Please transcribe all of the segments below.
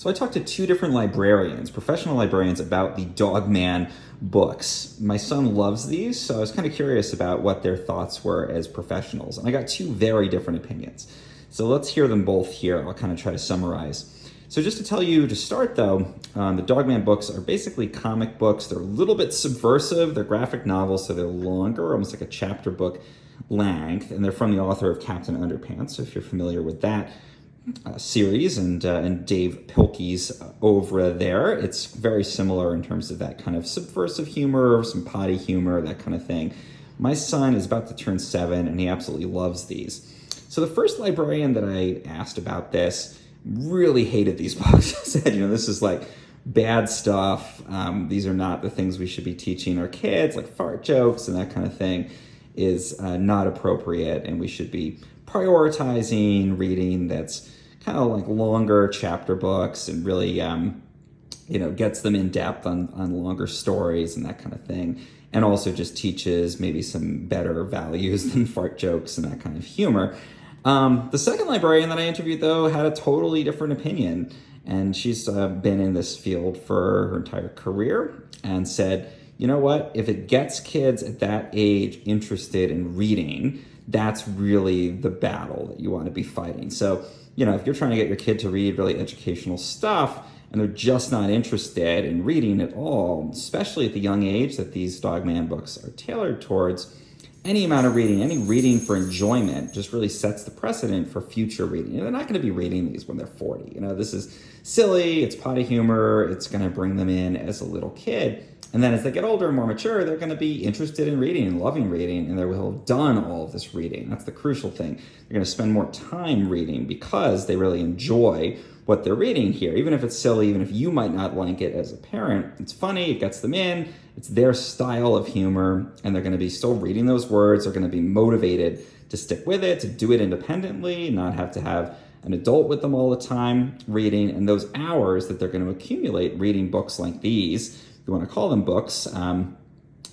So I talked to two different librarians, professional librarians, about the Dogman books. My son loves these, so I was kind of curious about what their thoughts were as professionals. And I got two very different opinions. So let's hear them both here. I'll kind of try to summarize. So just to tell you to start though, the Dogman books are basically comic books. They're a little bit subversive. They're graphic novels, so they're longer, almost like a chapter book length. And they're from the author of Captain Underpants, so if you're familiar with that series and Dave Pilkey's oeuvre there. It's very similar in terms of that kind of subversive humor, some potty humor, that kind of thing. My son is about to turn 7 and he absolutely loves these. So the first librarian that I asked about this really hated these books. Said, this is like bad stuff. These are not the things we should be teaching our kids, like fart jokes and that kind of thing is not appropriate, and we should be prioritizing reading that's kind of like longer chapter books and really, gets them in depth on longer stories and that kind of thing. And also just teaches maybe some better values than fart jokes and that kind of humor. The second librarian that I interviewed, though, had a totally different opinion. And she's been in this field for her entire career and said, you know what, if it gets kids at that age interested in reading, that's really the battle that you want to be fighting. So, if you're trying to get your kid to read really educational stuff and they're just not interested in reading at all, especially at the young age that these Dogman books are tailored towards, any amount of reading, any reading for enjoyment just really sets the precedent for future reading. They're not going to be reading these when they're 40. This is silly, it's potty humor, it's going to bring them in as a little kid. And then as they get older and more mature, they're going to be interested in reading and loving reading, and they will have done all of this reading. That's the crucial thing. They're going to spend more time reading because they really enjoy what they're reading here. Even if it's silly, even if you might not like it as a parent, it's funny, it gets them in, it's their style of humor, and they're going to be still reading those words. They're going to be motivated to stick with it, to do it independently, not have to have an adult with them all the time reading. And those hours that they're going to accumulate reading books like these, if you want to call them books,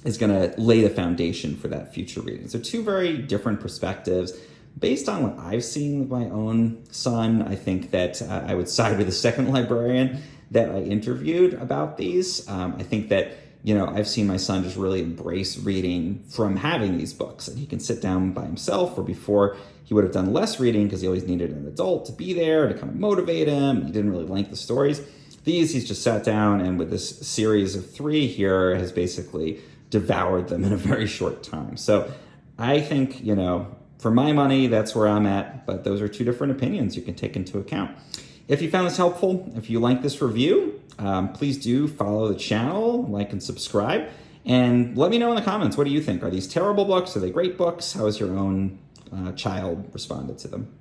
is going to lay the foundation for that future reading. So two very different perspectives. Based on what I've seen with my own son, I think that I would side with the second librarian that I interviewed about these. I think that, I've seen my son just really embrace reading from having these books, and he can sit down by himself, where before he would have done less reading because he always needed an adult to be there to kind of motivate him. He didn't really like the stories. These, he's just sat down and with this series of 3 here has basically devoured them in a very short time. So I think, for my money, that's where I'm at, but those are two different opinions you can take into account. If you found this helpful, if you like this review, please do follow the channel, like and subscribe, and let me know in the comments, what do you think? Are these terrible books? Are they great books? How has your own child responded to them?